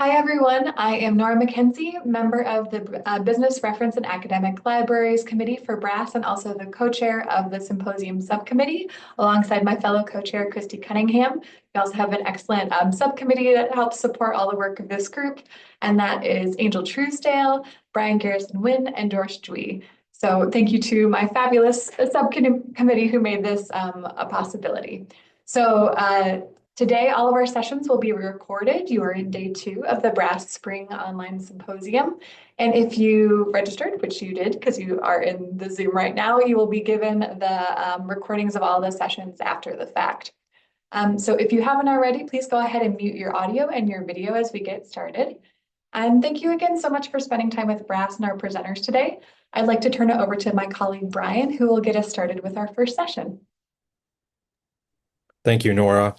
Hi, everyone. I am Nora McKenzie, member of the Business Reference and Academic Libraries Committee for BRASS and also the co-chair of the Symposium Subcommittee, alongside my fellow co-chair, Christy Cunningham. We also have an excellent subcommittee that helps support all the work of this group, and that is Angel Truesdale, Brian Garrison Wynn, and Doris Dewey. So thank you to my fabulous subcommittee who made this a possibility. Today, all of our sessions will be recorded. You are in day 2 of the Brass Spring Online Symposium. And if you registered, which you did because you are in the Zoom right now, you will be given the recordings of all the sessions after the fact. So if you haven't already, please go ahead and mute your audio and your video as we get started. And thank you again so much for spending time with Brass and our presenters today. I'd like to turn it over to my colleague, Brian, who will get us started with our first session. Thank you, Nora.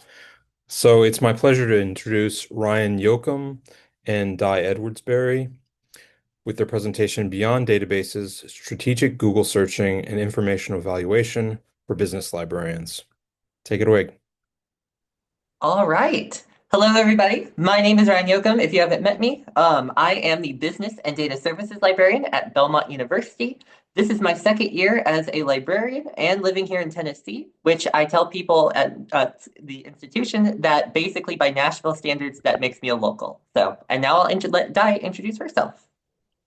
So it's my pleasure to introduce Ryan Yoakum and Di Edwardsberry with their presentation Beyond Databases, Strategic Google Searching and Information Evaluation for Business Librarians. Take it away. All right. Hello, everybody. My name is Ryan Yoakum. If you haven't met me, I am the Business and Data Services Librarian at Belmont University. This is my second year as a librarian and living here in Tennessee, which I tell people at the institution that basically by Nashville standards, that makes me a local. And now I'll let Di introduce herself.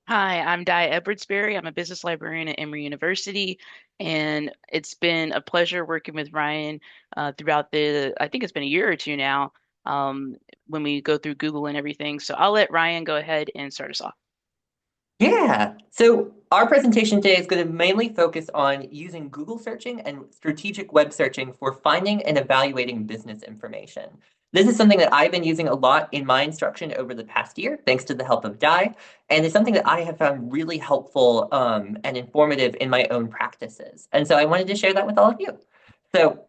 Hi, I'm Di Edwardsberry. I'm a business librarian at Emory University, and it's been a pleasure working with Ryan throughout I think it's been a year or two now, when we go through Google and everything. So I'll let Ryan go ahead and start us off. Yeah. So our presentation today is going to mainly focus on using Google searching and strategic web searching for finding and evaluating business information. This is something that I've been using a lot in my instruction over the past year, thanks to the help of Di, and it's something that I have found really helpful and informative in my own practices. And so I wanted to share that with all of you. So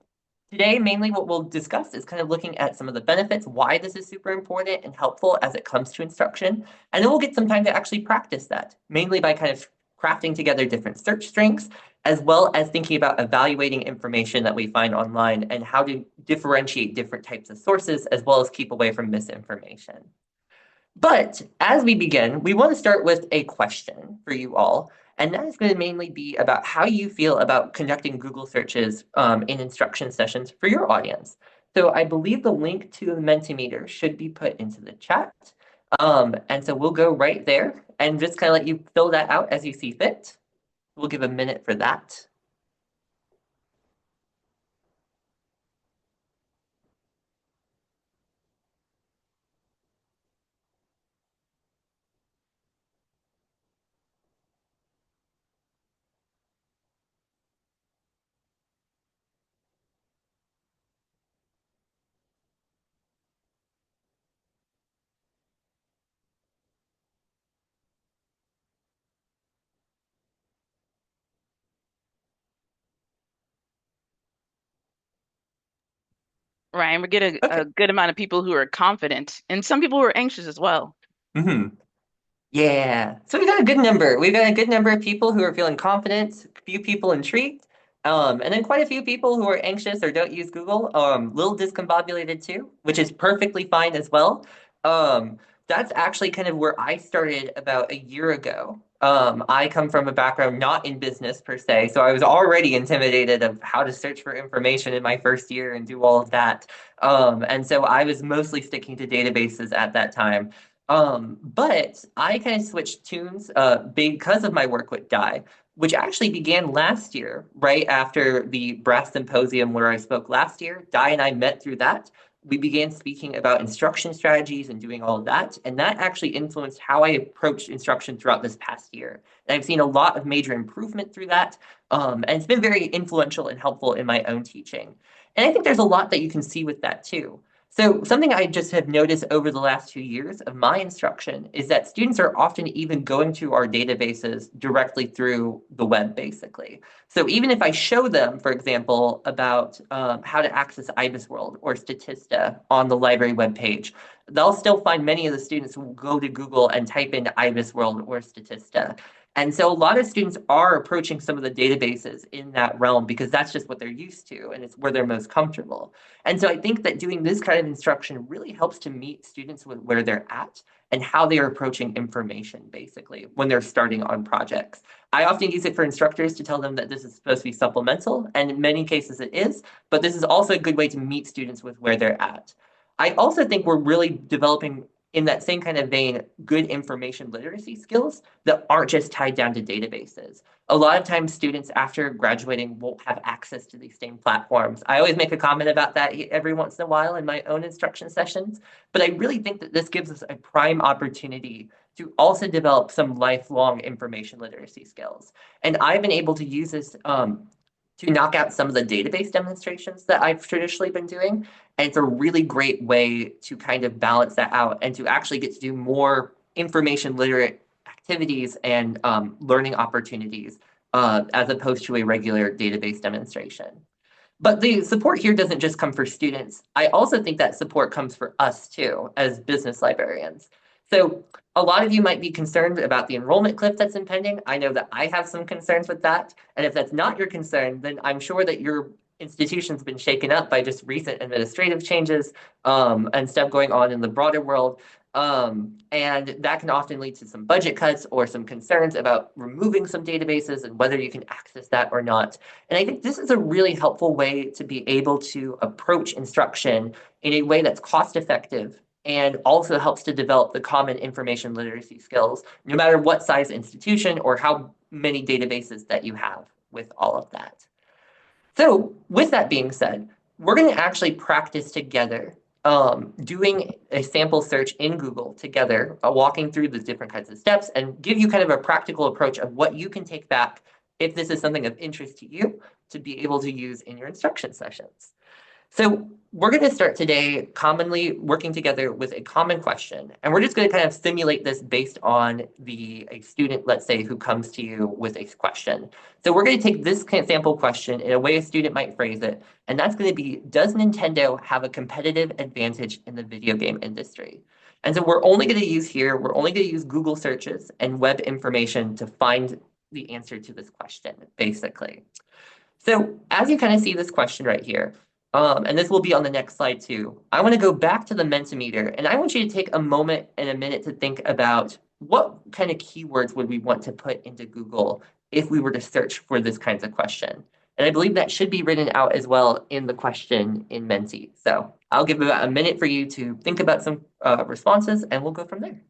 today, mainly what we'll discuss is kind of looking at some of the benefits, why this is super important and helpful as it comes to instruction. And then we'll get some time to actually practice that, mainly by kind of crafting together different search strings, as well as thinking about evaluating information that we find online and how to differentiate different types of sources, as well as keep away from misinformation. But as we begin, we want to start with a question for you all. And that is going to mainly be about how you feel about conducting Google searches in instruction sessions for your audience. So I believe the link to the Mentimeter should be put into the chat. And so we'll go right there and just kind of let you fill that out as you see fit. We'll give a minute for that. Ryan, we get Okay. a good amount of people who are confident and some people who are anxious as well. Mm-hmm. Yeah. So we got a good number. We've got a good number of people who are feeling confident, a few people intrigued, and then quite a few people who are anxious or don't use Google, little discombobulated too, which is perfectly fine as well. Um, that's actually kind of where I started about a year ago. I come from a background not in business per se, so I was already intimidated of how to search for information in my first year and do all of that. And so I was mostly sticking to databases at that time. But I kind of switched tunes because of my work with Di, which actually began last year, right after the Brass Symposium where I spoke last year. Di and I met through that. We began speaking about instruction strategies and doing all of that. And that actually influenced how I approached instruction throughout this past year. And I've seen a lot of major improvement through that. And it's been very influential and helpful in my own teaching. And I think there's a lot that you can see with that too. So something I just have noticed over the last 2 years of my instruction is that students are often even going to our databases directly through the web, basically. So even if I show them, for example, about how to access IBISWorld or Statista on the library webpage, they'll still find many of the students who will go to Google and type in IBISWorld or Statista. And so a lot of students are approaching some of the databases in that realm because that's just what they're used to and it's where they're most comfortable. And so I think that doing this kind of instruction really helps to meet students with where they're at and how they are approaching information, basically, when they're starting on projects. I often use it for instructors to tell them that this is supposed to be supplemental, and in many cases it is, but this is also a good way to meet students with where they're at. I also think we're really developing, in that same kind of vein, good information literacy skills that aren't just tied down to databases. A lot of times students after graduating won't have access to these same platforms. I always make a comment about that every once in a while in my own instruction sessions, but I really think that this gives us a prime opportunity to also develop some lifelong information literacy skills. And I've been able to use this to knock out some of the database demonstrations that I've traditionally been doing. And it's a really great way to kind of balance that out and to actually get to do more information literate activities and learning opportunities as opposed to a regular database demonstration. But the support here doesn't just come for students. I also think that support comes for us too, as business librarians. So a lot of you might be concerned about the enrollment cliff that's impending. I know that I have some concerns with that. And if that's not your concern, then I'm sure that your institution's been shaken up by just recent administrative changes and stuff going on in the broader world. And that can often lead to some budget cuts or some concerns about removing some databases and whether you can access that or not. And I think this is a really helpful way to be able to approach instruction in a way that's cost effective and also helps to develop the common information literacy skills, no matter what size institution or how many databases that you have with all of that. So with that being said, we're going to actually practice together doing a sample search in Google together, walking through the different kinds of steps and give you kind of a practical approach of what you can take back if this is something of interest to you to be able to use in your instruction sessions. So we're going to start today commonly working together with a common question. And we're just going to kind of simulate this based on a student, let's say, who comes to you with a question. So we're going to take this sample question in a way a student might phrase it. And that's going to be, does Nintendo have a competitive advantage in the video game industry? And so we're only going to use Google searches and web information to find the answer to this question, basically. So as you kind of see this question right here, and this will be on the next slide too, I want to go back to the Mentimeter, and I want you to take a moment and a minute to think about what kind of keywords would we want to put into Google if we were to search for this kinds of question. And I believe that should be written out as well in the question in Menti. So I'll give about a minute for you to think about some responses, and we'll go from there.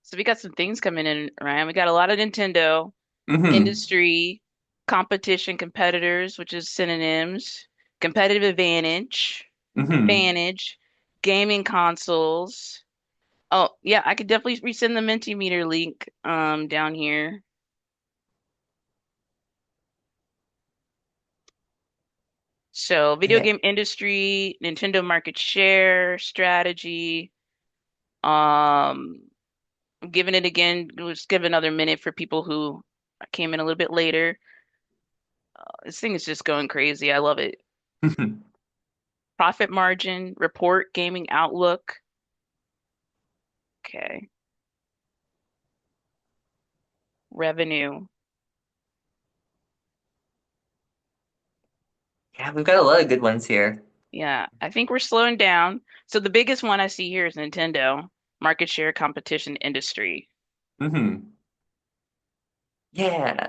So we got some things coming in, Ryan. We got a lot of Nintendo, Mm-hmm. industry, competition, competitors, which is synonyms, competitive advantage, Mm-hmm. advantage, gaming consoles. Oh, yeah, I could definitely resend the Mentimeter link down here. So, video Yeah. game industry, Nintendo market share, strategy. Um, I'm giving it again. Let's give another minute for people who came in a little bit later. This thing is just going crazy. I love it. Profit margin, report, gaming outlook. Okay. Revenue. Yeah, we've got a lot of good ones here. Yeah, I think we're slowing down. So the biggest one I see here is Nintendo, market share, competition, industry. Mm-hmm. Yeah.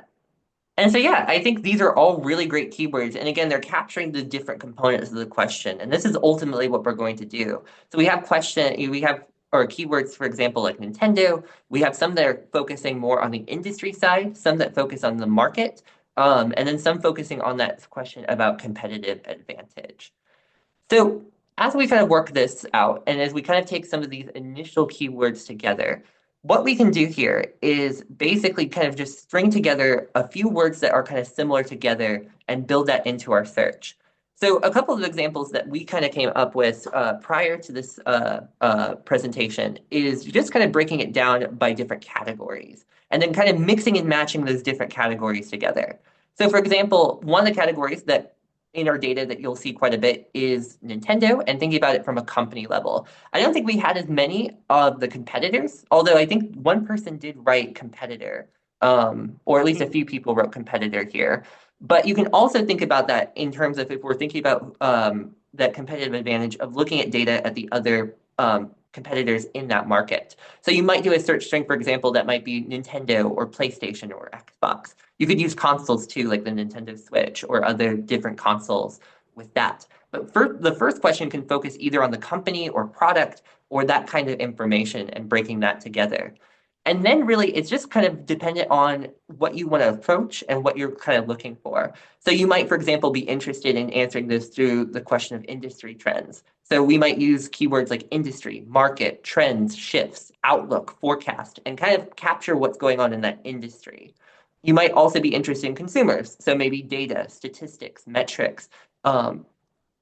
And so, yeah, I think these are all really great keywords. And again, they're capturing the different components of the question. And this is ultimately what we're going to do. So we have or keywords, for example, like Nintendo. We have some that are focusing more on the industry side, some that focus on the market, and then some focusing on that question about competitive advantage. So as we kind of work this out, and as we kind of take some of these initial keywords together, what we can do here is basically kind of just string together a few words that are kind of similar together and build that into our search. So a couple of examples that we kind of came up with prior to this presentation is just kind of breaking it down by different categories and then kind of mixing and matching those different categories together. So for example, one of the categories that in our data that you'll see quite a bit is Nintendo, and thinking about it from a company level. I don't think we had as many of the competitors, although I think one person did write competitor, or at least a few people wrote competitor here. But you can also think about that in terms of if we're thinking about that competitive advantage of looking at data at the other competitors in that market. So you might do a search string, for example, that might be Nintendo or PlayStation or Xbox. You could use consoles too, like the Nintendo Switch or other different consoles with that. But the first question can focus either on the company or product or that kind of information and breaking that together. And then really it's just kind of dependent on what you want to approach and what you're kind of looking for. So you might, for example, be interested in answering this through the question of industry trends. So we might use keywords like industry, market, trends, shifts, outlook, forecast, and kind of capture what's going on in that industry. You might also be interested in consumers. So maybe data, statistics, metrics,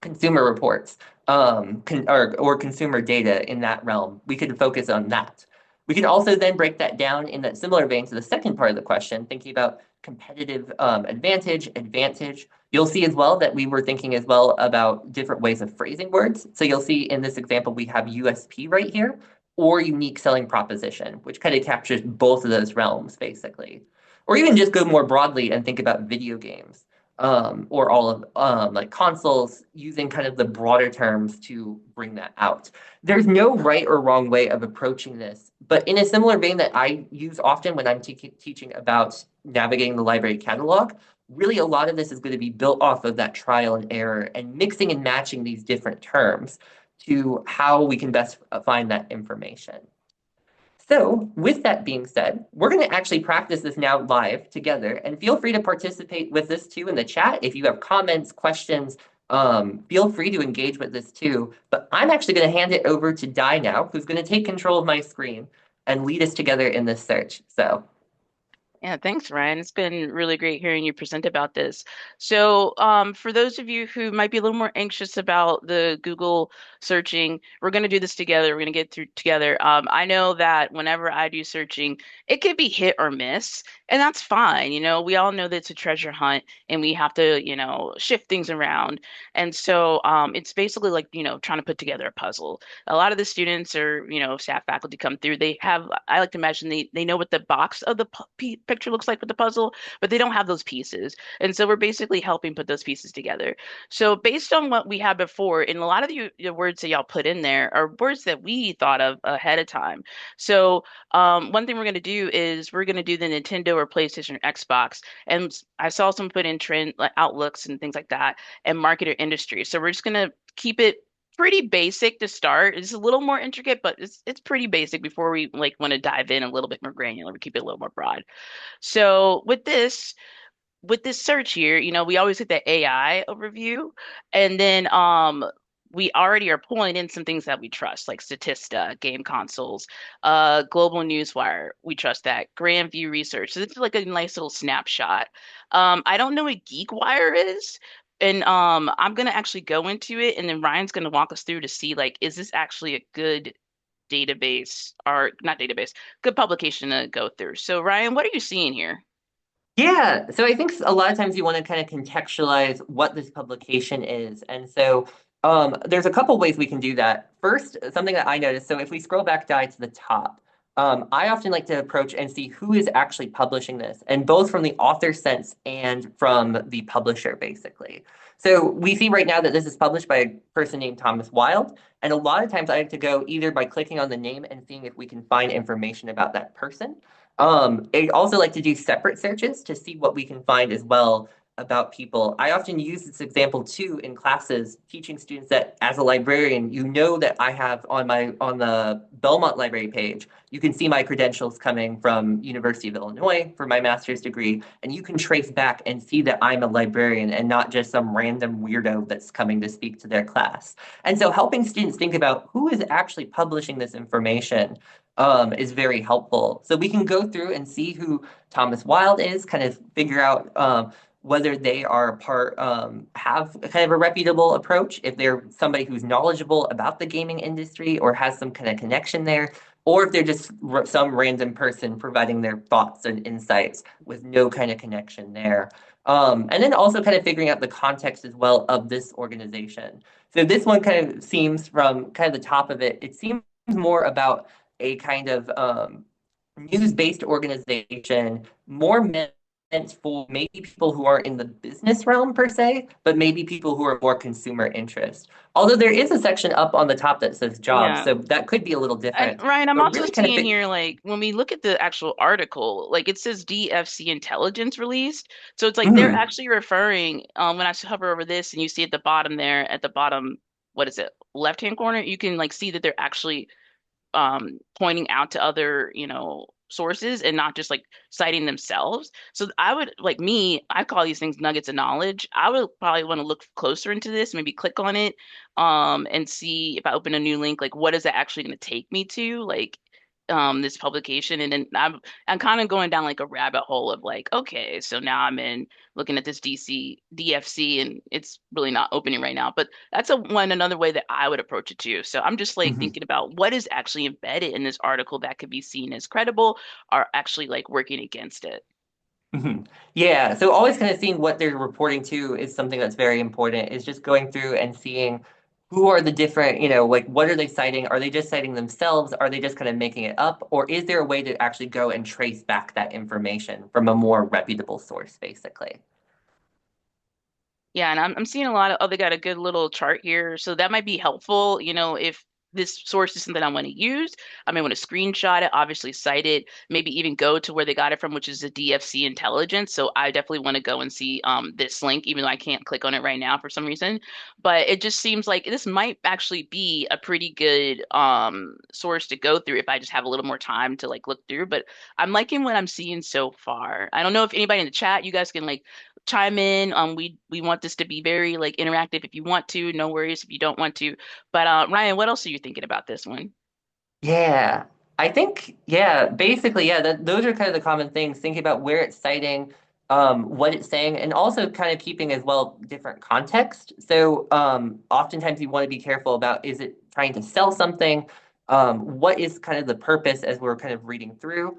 consumer reports, or consumer data in that realm. We could focus on that. We can also then break that down in that similar vein to the second part of the question, thinking about competitive advantage. You'll see as well that we were thinking as well about different ways of phrasing words. So you'll see in this example, we have USP right here, or unique selling proposition, which kind of captures both of those realms, basically. Or even just go more broadly and think about video games. Or all of like consoles, using kind of the broader terms to bring that out. There's no right or wrong way of approaching this, but in a similar vein that I use often when I'm teaching about navigating the library catalog, really a lot of this is going to be built off of that trial and error and mixing and matching these different terms to how we can best find that information. So with that being said, we're going to actually practice this now live together, and feel free to participate with this too in the chat. If you have comments, questions, feel free to engage with this too. But I'm actually going to hand it over to Di now, who's going to take control of my screen and lead us together in this search. So Yeah, thanks, Ryan. It's been really great hearing you present about this. So, for those of you who might be a little more anxious about the Google searching, we're going to do this together. We're going to get through together. I know that whenever I do searching, it could be hit or miss, and that's fine. We all know that it's a treasure hunt, and we have to, shift things around. And so, it's basically like, trying to put together a puzzle. A lot of the students or, staff faculty come through, I like to imagine they know what the box of the picture looks like with the puzzle, but they don't have those pieces. And so we're basically helping put those pieces together. So based on what we had before, and a lot of the words that y'all put in there are words that we thought of ahead of time. So one thing we're going to do is we're going to do the Nintendo or PlayStation or Xbox. And I saw some put in trend like outlooks and things like that and market or industry. So we're just going to keep it pretty basic to start. It's a little more intricate, but it's pretty basic before we like want to dive in a little bit more granular. We keep it a little more broad. So with this search here, we always hit the AI overview, and then we already are pulling in some things that we trust, like Statista, game consoles, Global Newswire. We trust that. Grand View Research. So this is like a nice little snapshot. I don't know what GeekWire is. And I'm gonna actually go into it, and then Ryan's gonna walk us through to see like, is this actually a good database or not database, good publication to go through. So Ryan, what are you seeing here? yeah, so I think a lot of times you want to kind of contextualize what this publication is. And so there's a couple ways we can do that. First, something that I noticed, so if we scroll back down to the top, I often like to approach and see who is actually publishing this, and both from the author sense and from the publisher, basically. So we see right now that this is published by a person named Thomas Wild. And a lot of times I like to go either by clicking on the name and seeing if we can find information about that person. I also like to do separate searches to see what we can find as well about people. I often use this example too in classes, teaching students that as a librarian, you know that I have on the Belmont library page, you can see my credentials coming from University of Illinois for my master's degree, and you can trace back and see that I'm a librarian and not just some random weirdo that's coming to speak to their class. And so helping students think about who is actually publishing this information is very helpful. So we can go through and see who Thomas Wilde is, kind of figure out whether they are have kind of a reputable approach, if they're somebody who's knowledgeable about the gaming industry or has some kind of connection there, or if they're just some random person providing their thoughts and insights with no kind of connection there. And then also kind of figuring out the context as well of this organization. So this one kind of seems from kind of the top of it, it seems more about a kind of news-based organization, more meant for maybe people who are in the business realm per se, but maybe people who are more consumer interest. Although there is a section up on the top that says jobs, Yeah. so that could be a little And different. Ryan, I'm But also really kind of seeing fit. here, like, when we look at the actual article, like it says DFC intelligence released. So it's like they're Mhm, actually referring, when I hover over this and you see at the bottom there, at the bottom, what is it, left-hand corner, you can like see that they're actually pointing out to other, sources and not just like citing themselves. So I would like me, I call these things nuggets of knowledge. I would probably want to look closer into this, maybe click on it, and see if I open a new link, like what is that actually going to take me to? Like this publication, and then I'm kind of going down like a rabbit hole of like, okay, so now I'm in looking at this DFC, and it's really not opening right now. But that's another way that I would approach it too. So I'm just like mhm. thinking about what is actually embedded in this article that could be seen as credible, or actually like working against it. Mhm. Yeah, so always kind of seeing what they're reporting to is something that's very important, is just going through and seeing who are the different, like what are they citing? Are they just citing themselves? Are they just kind of making it up? Or is there a way to actually go and trace back that information from a more reputable source, basically? Yeah, and I'm seeing a lot of, oh, they got a good little chart here. So that might be helpful, if this source is something I want to use. I may want to screenshot it, obviously cite it, maybe even go to where they got it from, which is the DFC intelligence. So I definitely want to go and see this link, even though I can't click on it right now for some reason. But it just seems like this might actually be a pretty good source to go through if I just have a little more time to like look through. But I'm liking what I'm seeing so far. I don't know if anybody in the chat, you guys can like chime in. We want this to be very like interactive if you want to, no worries if you don't want to. But Ryan, what else are you thinking about this one? Yeah, I think, yeah, basically, yeah, those are kind of the common things. Thinking about where it's citing, what it's saying, and also kind of keeping as well different context. So, oftentimes you want to be careful about, is it trying to sell something? What is kind of the purpose as we're kind of reading through?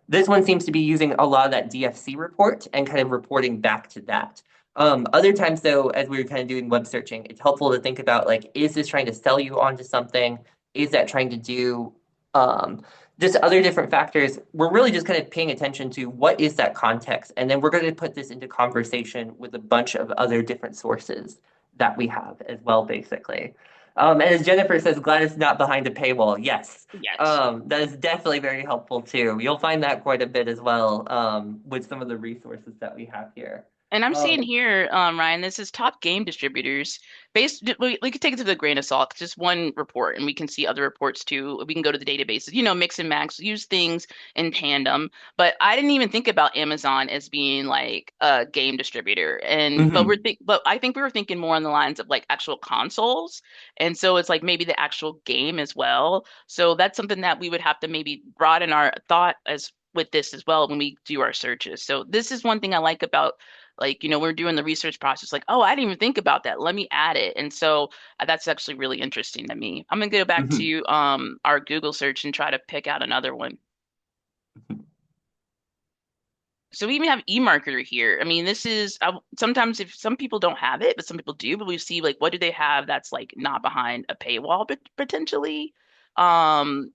This one seems to be using a lot of that DFC report and kind of reporting back to that. Other times, though, as we were kind of doing web searching, it's helpful to think about like, is this trying to sell you onto something? Is that trying to do um, just other different factors? We're really just kind of paying attention to what is that context, and then we're going to put this into conversation with a bunch of other different sources that we have as well, basically. And as Jennifer says, glad it's not behind a paywall. Yes, Yes. that is definitely very helpful too. You'll find that quite a bit as well with some of the resources that we have here. And I'm seeing Um, here, Ryan, this is top game distributors. We could take it to the grain of salt, 'cause just one report, and we can see other reports too. We can go to the databases, mix and match, use things in tandem. But I didn't even think about Amazon as being like a game distributor. mhm, But I think we were thinking more on the lines of like actual consoles. And so it's like maybe the actual game as well. So that's something that we would have to maybe broaden our thought as with this as well when we do our searches. So this is one thing I like about like, we're doing the research process, like, oh, I didn't even think about that. Let me add it. And so that's actually really interesting to me. I'm gonna go back mhm, to our Google search and try to pick out another one. mhm. So we even have eMarketer here. I mean, this is sometimes if some people don't have it, but some people do. But we see like what do they have that's like not behind a paywall, but potentially. Um,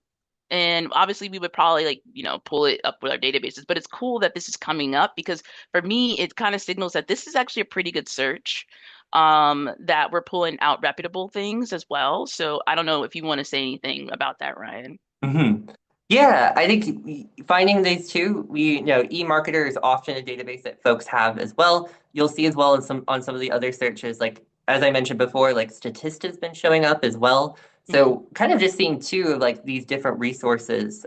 And obviously, we would probably like, pull it up with our databases. But it's cool that this is coming up because for me, it kind of signals that this is actually a pretty good search, that we're pulling out reputable things as well. So I don't know if you want to say anything about that, Ryan. Mhm. Yeah, I think finding these two, eMarketer is often a database that folks have as well. You'll see as well in some of the other searches, like as I mentioned before, like Statista has been showing up as well. Mhm. So kind of just seeing two of like these different resources.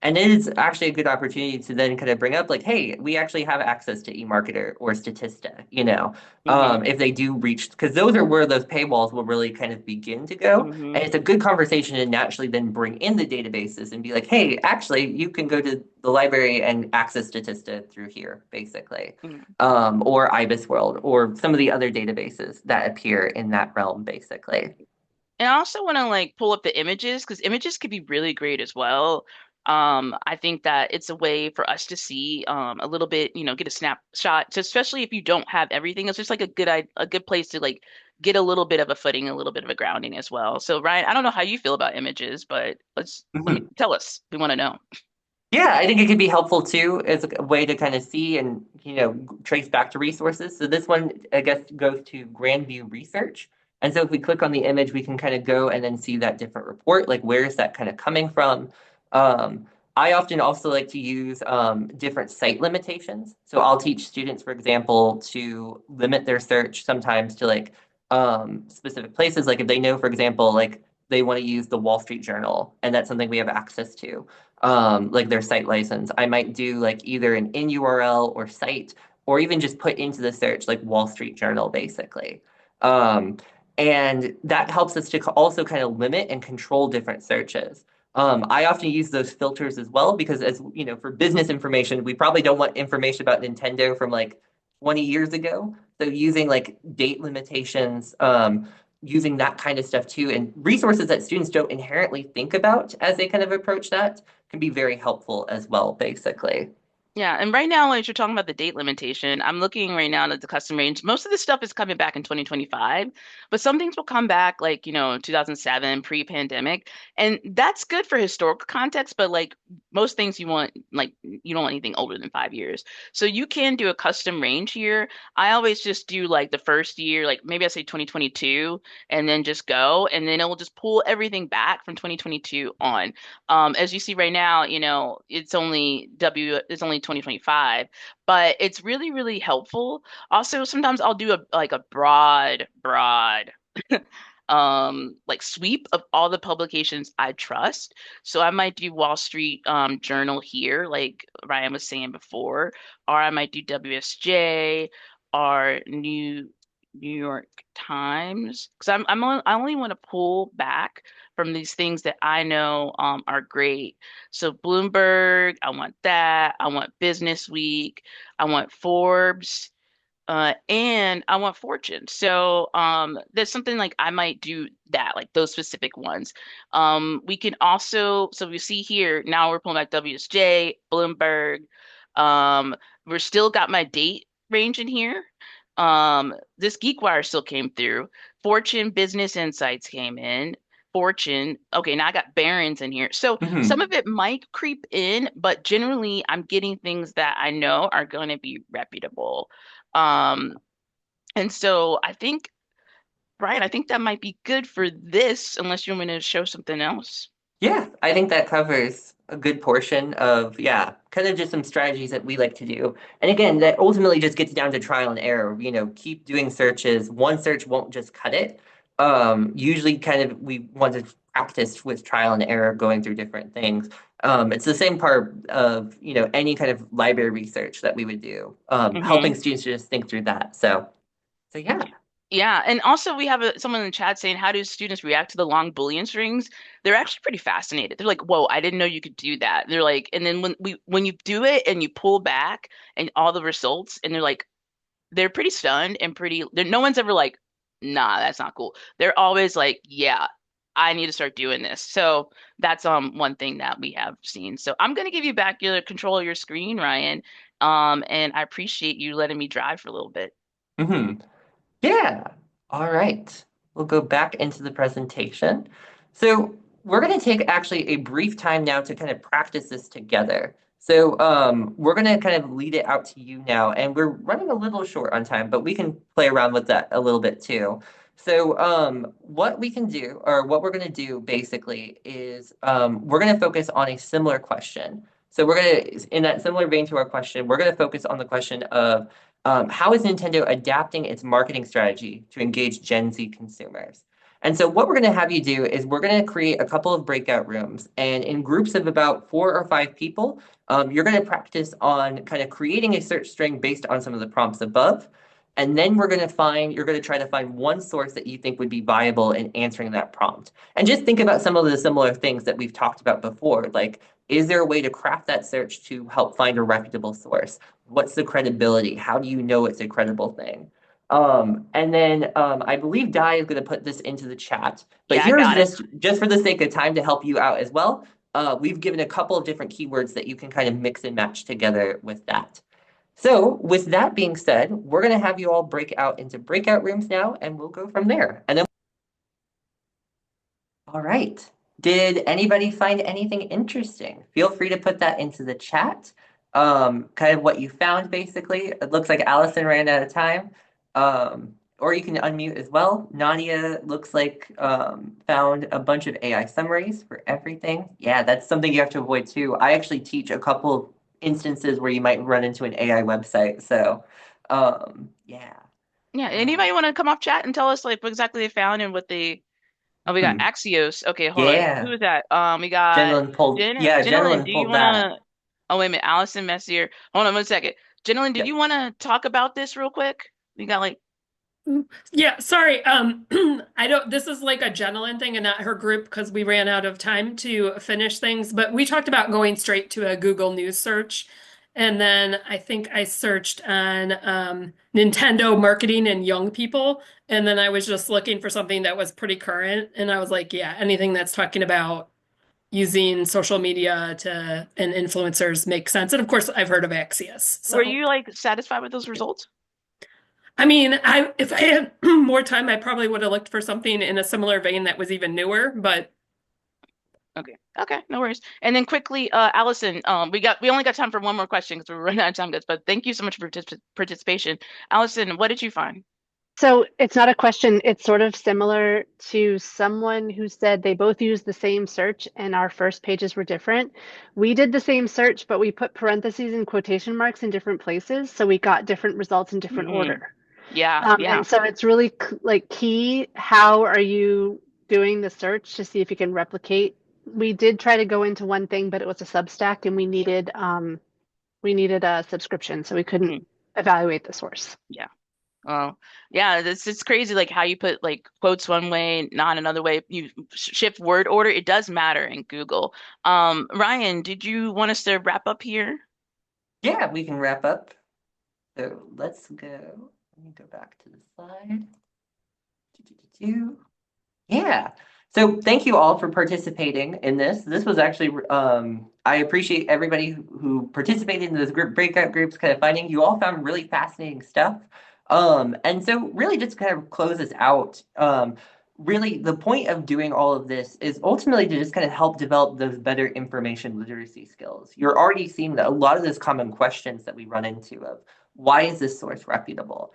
And it is actually a good opportunity to then kind of bring up like, hey, we actually have access to eMarketer or Statista, Mhm. if they do reach, because those are where those paywalls will really kind of begin to go. And Mhm. it's a good conversation to naturally then bring in the databases and be like, hey, actually, you can go to the library and access Statista through here, basically, Mhm. or IBIS World, or some of the other databases that appear in that realm, basically. And I also want to like pull up the images because images could be really great as well. I think that it's a way for us to see a little bit, get a snapshot, so especially if you don't have everything. It's just like a good place to like get a little bit of a footing, a little bit of a grounding as well. So Ryan, I don't know how you feel about images, but let me Mhm. tell us. We want to know. Yeah, I think it could be helpful too as a way to kind of see and, trace back to resources. So this one, I guess, goes to Grandview Research. And so if we click on the image, we can kind of go and then see that different report, like where is that kind of coming from? I often also like to use different site limitations. So I'll teach students, for example, to limit their search sometimes to like specific places. Like if they know, for example, like they want to use the Wall Street Journal, and that's something we have access to like their site license. I might do like either an in URL or site, or even just put into the search like Wall Street Journal, basically. Um, and that helps us to also kind of limit and control different searches. I often use those filters as well because, as you know, for business information, we probably don't want information about Nintendo from like 20 years ago. So using like date limitations, using that kind of stuff too, and resources that students don't inherently think about as they kind of approach that can be very helpful as well, basically. Yeah, and right now, as you're talking about the date limitation, I'm looking right now at the custom range. Most of this stuff is coming back in 2025, but some things will come back like, 2007, pre-pandemic. And that's good for historical context, but like most things you want, like you don't want anything older than 5 years. So you can do a custom range here. I always just do like the first year, like maybe I say 2022, and then just go, and then it will just pull everything back from 2022 on. As you see right now, it's only 2025, but it's really, really helpful. Also, sometimes I'll do a broad like sweep of all the publications I trust. So I might do Wall Street Journal here, like Ryan was saying before, or I might do WSJ or New York Times because I only want to pull back from these things that I know are great. So Bloomberg, I want that. I want Business Week. I want Forbes. And I want Fortune. So there's something like I might do that, like those specific ones. We can also, so we see here, now we're pulling back WSJ, Bloomberg. Um, we're still got my date range in here. This GeekWire still came through. Fortune Business Insights came in. Fortune. Okay, now I got Barron's in here. So some Hmm. of it might creep in, but generally I'm getting things that I know are going to be reputable. Um, and so I think, Brian, I think that might be good for this, unless you want me to show something else. Yeah, I think that covers a good portion of, yeah, kind of just some strategies that we like to do. And again, that ultimately just gets down to trial and error. Keep doing searches. One search won't just cut it. Usually, kind of, we want to practice with trial and error, going through different things. It's the same part of, any kind of library research that we would do, helping Hmm. students to just think through that. So yeah. Yeah, and also we have someone in the chat saying, "How do students react to the long Boolean strings?" They're actually pretty fascinated. They're like, "Whoa, I didn't know you could do that." They're like, and then when you do it and you pull back and all the results, and they're pretty stunned and no one's ever like, "Nah, that's not cool." They're always like, "Yeah, I need to start doing this." So that's one thing that we have seen. So I'm gonna give you back your control of your screen, Ryan. And I appreciate you letting me drive for a little bit. Hmm. Yeah. All right. We'll go back into the presentation. So we're going to take actually a brief time now to kind of practice this together. So we're going to kind of lead it out to you now, and we're running a little short on time, but we can play around with that a little bit too. So what we can do, or what we're going to do basically is we're going to focus on a similar question. So we're going to, in that similar vein to our question, we're going to focus on the question of how is Nintendo adapting its marketing strategy to engage Gen Z consumers? And so what we're going to have you do is we're going to create a couple of breakout rooms, and in groups of about 4 or 5 people, you're going to practice on kind of creating a search string based on some of the prompts above. And then you're going to try to find one source that you think would be viable in answering that prompt. And just think about some of the similar things that we've talked about before. Like, is there a way to craft that search to help find a reputable source? What's the credibility? How do you know it's a credible thing? And then I believe Di is going to put this into the chat. But Yeah, I here's got it. just for the sake of time to help you out as well. We've given a couple of different keywords that you can kind of mix and match together with that. So with that being said, we're going to have you all break out into breakout rooms now, and we'll go from there. And then, all right. Did anybody find anything interesting? Feel free to put that into the chat. Kind of what you found, basically. It looks like Allison ran out of time. Or you can unmute as well. Nadia looks like found a bunch of AI summaries for everything. Yeah, that's something you have to avoid too. I actually teach a couple of instances where you might run into an AI website. So, yeah. Yeah, anybody want to come off chat and tell us like what exactly they found and what they Oh, we got Hmm. Axios. Okay, hold on. Who Yeah. is that? We got Jenilyn, Jenilyn do you pulled want that. to Oh, wait a minute. Allison Messier. Hold on one second. Jenilyn, did you Yep. want to talk about this real quick? We got like Yeah, sorry. I don't, this is like a Jenilyn thing and not her group because we ran out of time to finish things. But we talked about going straight to a Google News search. And then I think I searched on Nintendo marketing and young people. And then I was just looking for something that was pretty current. And I was like, yeah, anything that's talking about using social media to and influencers makes sense. And of course, I've heard of Axios. were So you like satisfied with those results? I mean, I if I had more time, I probably would have looked for something in a similar vein that was even newer, but Okay. Okay, no worries. And then quickly, Allison, we only got time for one more question because we're running out of time, guys. But thank you so much for participation. Allison, what did you find? So it's not a question. It's sort of similar to someone who said they both used the same search and our first pages were different. We did the same search, but we put parentheses and quotation marks in different places. So we got different results in different Mm, order. yeah, yeah. And so it's really like key. How are you doing the search to see if you can replicate? We did try to go into one thing, but it was a Substack and we needed a subscription, so we couldn't Mm, evaluate the source. yeah. Oh, yeah, it's crazy like how you put like quotes one way, not another way. You shift word order. It does matter in Google. Ryan, did you want us to wrap up here? Yeah, we can wrap up. So let's go. Let me go back to the slide. Yeah. So thank you all for participating in this. This was actually, I appreciate everybody who participated in those breakout groups, kind of finding you all found really fascinating stuff. And so really just kind of close this out. Really the point of doing all of this is ultimately to just kind of help develop those better information literacy skills. You're already seeing that a lot of those common questions that we run into of why is this source reputable?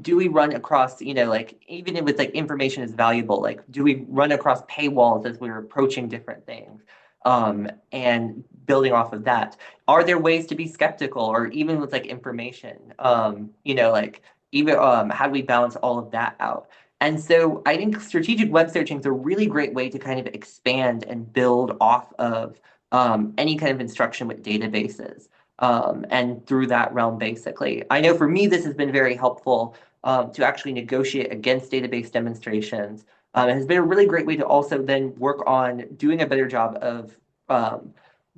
Do we run across, like even if it's like information is valuable, like do we run across paywalls as we're approaching different things? And building off of that, are there ways to be skeptical or even with like information? Like even how do we balance all of that out? And so I think strategic web searching is a really great way to kind of expand and build off of any kind of instruction with databases and through that realm, basically. I know for me, this has been very helpful to actually negotiate against database demonstrations. It has been a really great way to also then work on doing a better job of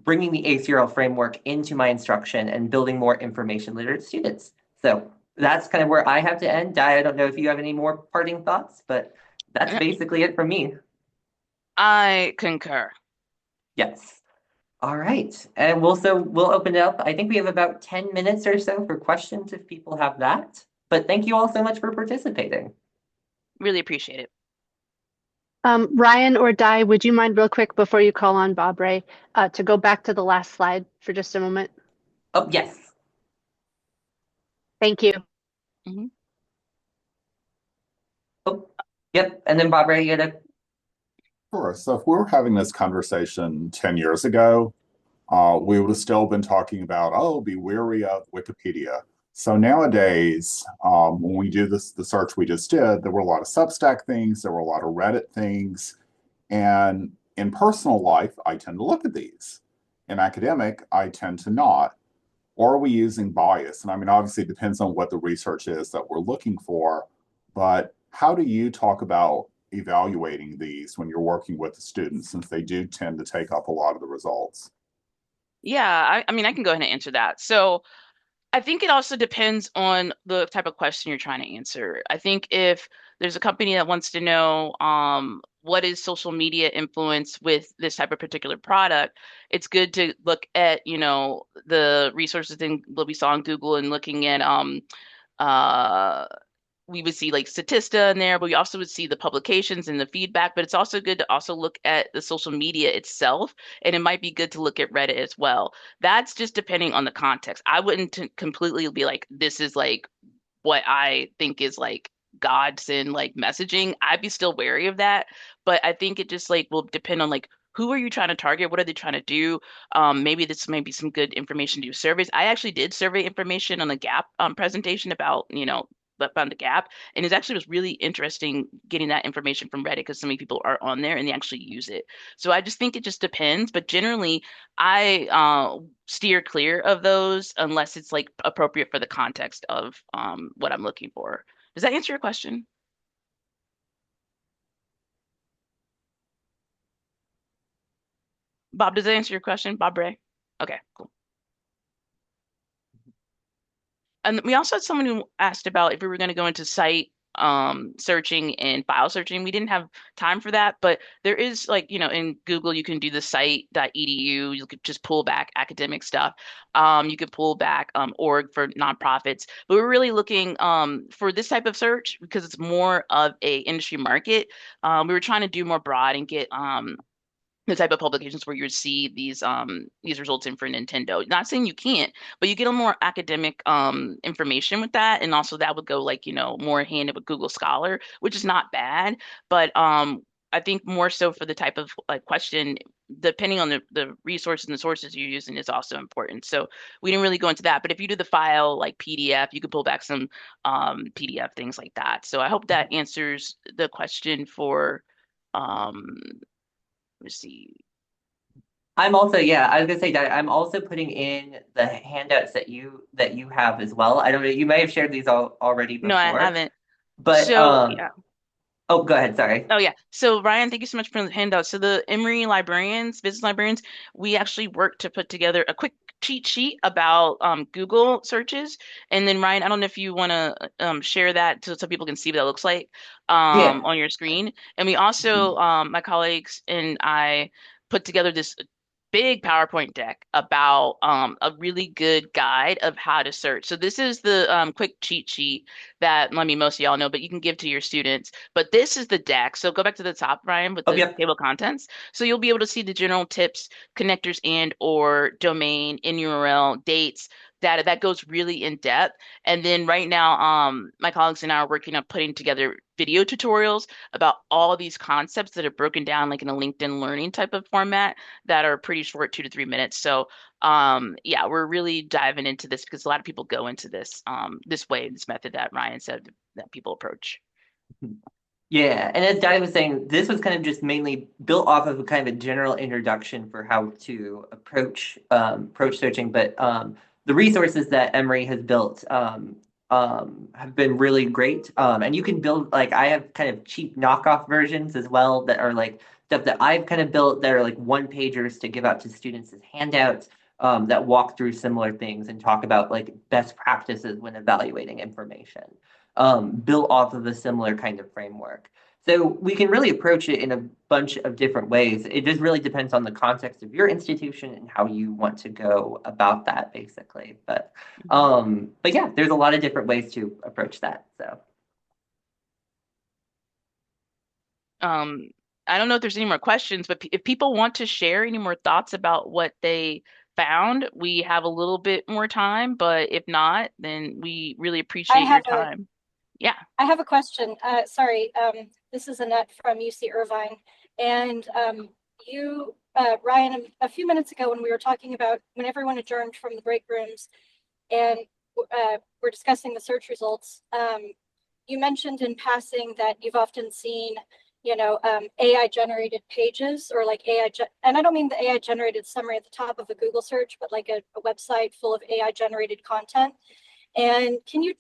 bringing the ACRL framework into my instruction and building more information literate students. So that's kind of where I have to end. Di, I don't know if you have any more parting thoughts, but that's basically it from me. I concur. Yes. All right. And we'll open it up. I think we have about 10 minutes or so for questions if people have that. But thank you all so much for participating. Really appreciate it. Ryan or Di, would you mind real quick before you call on Bob Ray to go back to the last slide for just a moment? Oh, yes. Thank you. Mhm. Oh, yep. And then Barbara, you had a Sure. So if we were having this conversation 10 years ago, we would have still been talking about, oh, be wary of Wikipedia. So nowadays, when we do the search we just did, there were a lot of Substack things, there were a lot of Reddit things, and in personal life, I tend to look at these. In academic, I tend to not. Or are we using bias? And I mean, obviously, it depends on what the research is that we're looking for, but how do you talk about evaluating these when you're working with the students, since they do tend to take up a lot of the results? Yeah, I mean, I can go ahead and answer that. So I think it also depends on the type of question you're trying to answer. I think if there's a company that wants to know what is social media influence with this type of particular product, it's good to look at, the resources in what we saw on Google and looking at uh we would see like Statista in there, but we also would see the publications and the feedback. But it's also good to also look at the social media itself, and it might be good to look at Reddit as well. That's just depending on the context. I wouldn't completely be like, this is like what I think is like godsend like messaging. I'd be still wary of that, but I think it just like will depend on like who are you trying to target? What are they trying to do? Maybe this may be some good information to do surveys. I actually did survey information on the Gap presentation about, found the Gap, and it actually was really interesting getting that information from Reddit because so many people are on there and they actually use it. So I just think it just depends, but generally I steer clear of those unless it's like appropriate for the context of what I'm looking for. Does that answer your question? Bob, does that answer your question? Bob Ray? Okay, cool. And we also had someone who asked about if we were going to go into site searching and file searching. We didn't have time for that, but there is like, in Google you can do the site.edu. You could just pull back academic stuff. You could pull back org for nonprofits. But we're really looking for this type of search because it's more of a industry market. We were trying to do more broad and get the type of publications where you would see these results in for Nintendo. Not saying you can't, but you get a more academic information with that, and also that would go like more hand with Google Scholar, which is not bad, but I think more so for the type of like question, depending on the resources and the sources you're using is also important. So we didn't really go into that, but if you do the file like PDF, you could pull back some PDF things like that. So I hope that answers the question for um let's see. I'm also, yeah, I was gonna say that I'm also putting in the handouts that you have as well. I don't know, you may have shared these already No, I before, haven't. but So yeah. oh, go ahead, sorry. Oh yeah. So Ryan, thank you so much for the handout. So the Emory librarians, business librarians, we actually worked to put together a quick cheat sheet about Google searches. And then Ryan, I don't know if you want to share that so people can see what that looks like Yeah. on your screen. And we also, my colleagues and I put together this big PowerPoint deck about a really good guide of how to search. So this is the quick cheat sheet that I mean most of y'all know, but you can give to your students. But this is the deck. So go back to the top, Ryan, with Oh, the yep. table of contents. So you'll be able to see the general tips, connectors and or domain, in URL, dates, data that goes really in depth. And then right now, my colleagues and I are working on putting together video tutorials about all these concepts that are broken down like in a LinkedIn learning type of format that are pretty short, 2 to 3 minutes. So yeah, we're really diving into this because a lot of people go into this this way, this method that Ryan said that people approach. Yeah, and as Di was saying, this was kind of just mainly built off of a kind of a general introduction for how to approach searching. But the resources that Emory has built have been really great. And you can build like I have kind of cheap knockoff versions as well that are like stuff that I've kind of built that are like one pagers to give out to students as handouts that walk through similar things and talk about like best practices when evaluating information built off of a similar kind of framework. So we can really approach it in a bunch of different ways. It just really depends on the context of your institution and how you want to go about that, basically. But yeah, there's a lot of different ways to approach that. So Um, I don't know if there's any more questions, but if people want to share any more thoughts about what they found, we have a little bit more time, but if not, then we really I appreciate your have a time. Yeah. I have a question. Sorry, this is Annette from UC Irvine. And you, Ryan, a few minutes ago when we were talking about when everyone adjourned from the break rooms and we're discussing the search results, you mentioned in passing that you've often seen, AI generated pages or like and I don't mean the AI generated summary at the top of a Google search, but like a website full of AI generated content. And can you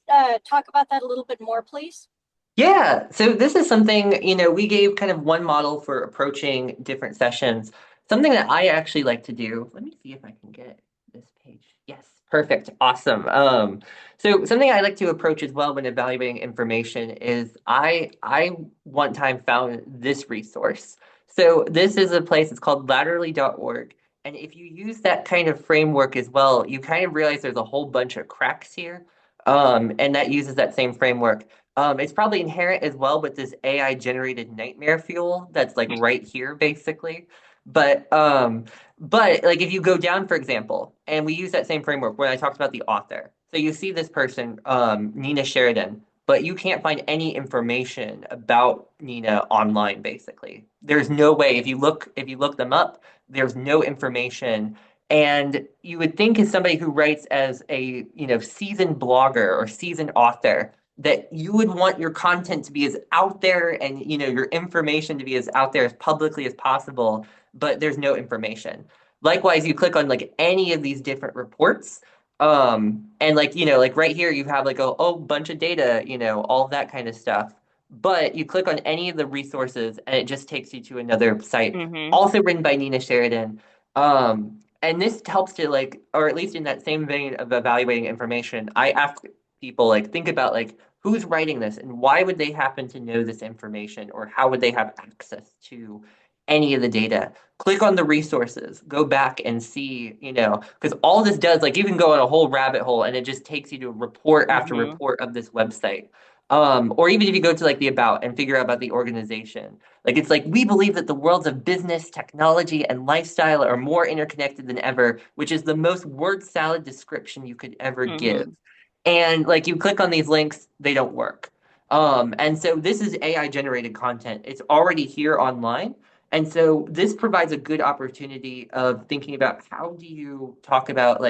talk about that a little bit more, please? Yeah, so this is something, we gave kind of one model for approaching different sessions. Something that I actually like to do. Let me see if I can get this page. Yes, perfect. Awesome. So something I like to approach as well when evaluating information is I one time found this resource. So this is a place, it's called laterally.org. And if you use that kind of framework as well, you kind of realize there's a whole bunch of cracks here. And that uses that same framework. It's probably inherent as well with this AI generated nightmare fuel that's like right here, basically. But like if you go down, for example, and we use that same framework when I talked about the author. So you see this person, Nina Sheridan, but you can't find any information about Nina online, basically. There's no way if you look them up, there's no information. And you would think as somebody who writes as a, seasoned blogger or seasoned author, that you would want your content to be as out there and your information to be as out there as publicly as possible, but there's no information. Likewise, you click on like any of these different reports, and like right here you have like a bunch of data, all that kind of stuff. But you click on any of the resources and it just takes you to another site, also written by Nina Sheridan. And this helps to or at least in that same vein of evaluating information, I ask people think about who's writing this and why would they happen to know this information or how would they have access to any of the data. Click on the resources, go back and see, because all this does, you can go on a whole rabbit hole and it just takes you to report after report of this website. Or even if you go to the about and figure out about the organization, it's we believe that the worlds of business, technology, and lifestyle are more interconnected than ever, which is the most word salad description you could ever give. And you click on these links, they don't work. And so this is AI generated content. It's already here online. And so this provides a good opportunity of thinking about how do you talk about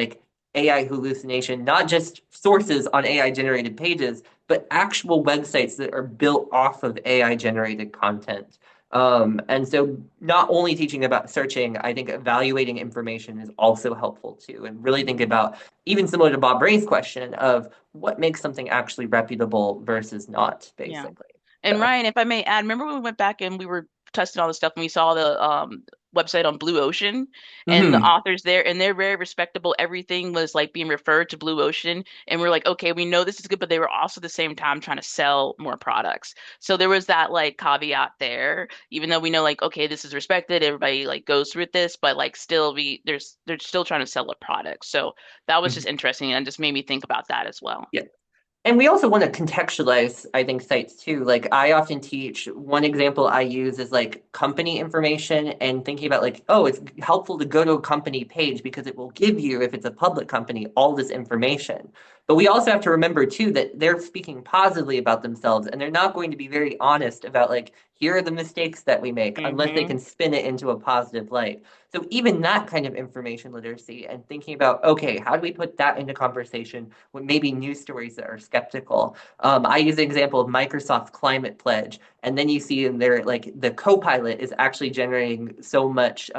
AI hallucination, not just sources on AI generated pages, but actual websites that are built off of AI generated content. And so not only teaching about searching, I think evaluating information is also helpful too, and really think about, even similar to Bob Ray's question, of what makes something actually reputable versus not, basically. And Ryan, if I may add, remember when we went back and we were testing all this stuff and we saw the website on Blue Ocean and the authors there, and they're very respectable. Everything was being referred to Blue Ocean, and we're like, okay, we know this is good, but they were also at the same time trying to sell more products. So there was that caveat there, even though we know okay, this is respected, everybody goes through this, but still they're still trying to sell a product. So that was just interesting and just made me think about that as well. Yeah. And we also want to contextualize, I think, sites too. I often teach, one example I use is company information and thinking about it's helpful to go to a company page because it will give you, if it's a public company, all this information. But we also have to remember too that they're speaking positively about themselves and they're not going to be very honest about here are the mistakes that we make unless they can spin it into a positive light. So even that kind of information literacy and thinking about, okay, how do we put that into conversation with maybe news stories that are skeptical? I use the example of Microsoft's climate pledge, and then you see in there the co-pilot is actually generating so much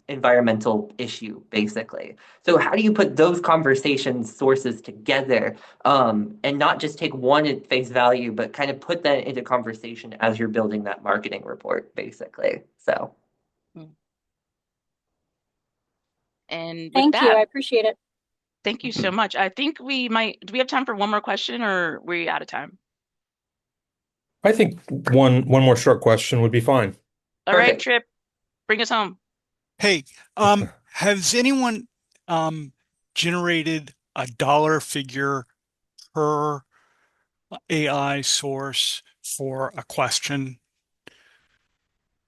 environmental issue, basically. So how do you put those conversation sources together and not just take one at face value, but kind of put that into conversation as you're building that marketing report, basically. So. And thank you, I appreciate it. Thank you so much. I think do we have time for one more question or are we out of time? I think one more short question would be fine. All right, Trip, bring us home. Hey, has anyone generated a dollar figure per AI source for a question?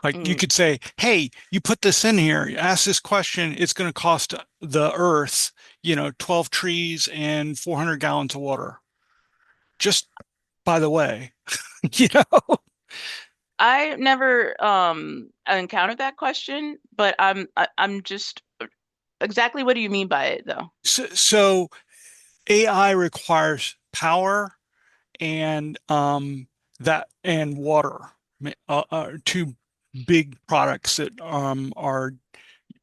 You could say, hey, you put this in here, you ask this question, it's going to cost the earth, 12 trees and 400 gallons of water. Just by the way. You know? I never encountered that question, but I'm just exactly what do you mean by it though? So AI requires power and that and water, two big products that are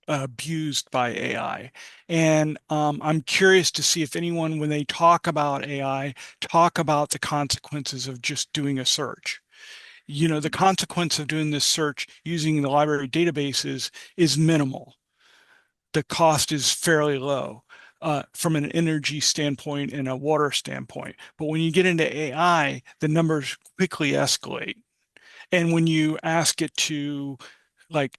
abused by AI. And I'm curious to see if anyone, when they talk about AI, talk about the consequences of just doing a search. You know, the consequence of doing this search using the library databases is minimal. The cost is fairly low from an energy standpoint and a water standpoint. But when you get into AI, the numbers quickly escalate. And when you ask it to like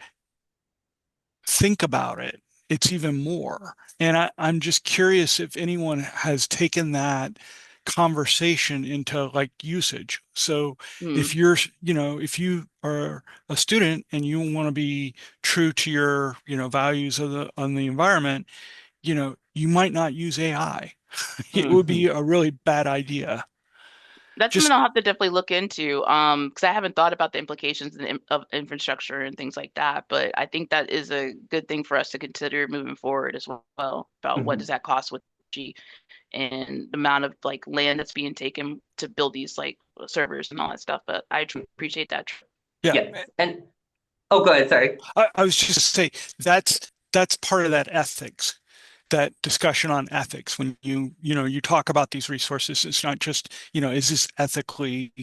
think about it, it's even more. And I'm just curious if anyone has taken that conversation into like usage. So Hmm. if you're, you know, if you are a student and you want to be true to your, you know, values of the on the environment, you know, you might not use AI. It would Mhm. be a really bad idea. That's something Just I'll have to definitely look into, because I haven't thought about the implications of infrastructure and things like that. But I think that is a good thing for us to consider moving forward as well about what does Mhm. that cost with G and the amount of like land that's being taken to build these like servers and all that stuff. But I appreciate that. yeah. Yes. And oh, go ahead. Sorry. I was just to say that's part of that ethics, that discussion on ethics. When you know you talk about these resources, it's not just, you know, is this ethically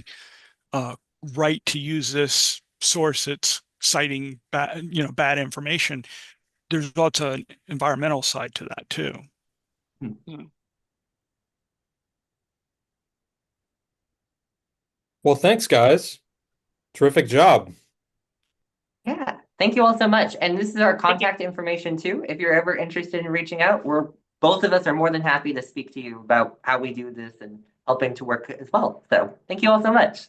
uh, right to use this source that's citing bad, you know, bad information. There's also an environmental side to that too. Mm. Well, thanks, guys. Terrific job. Yeah. Thank you all so much. And this is our Thank you. contact information too. If you're ever interested in reaching out, both of us are more than happy to speak to you about how we do this and helping to work as well. So thank you all so much.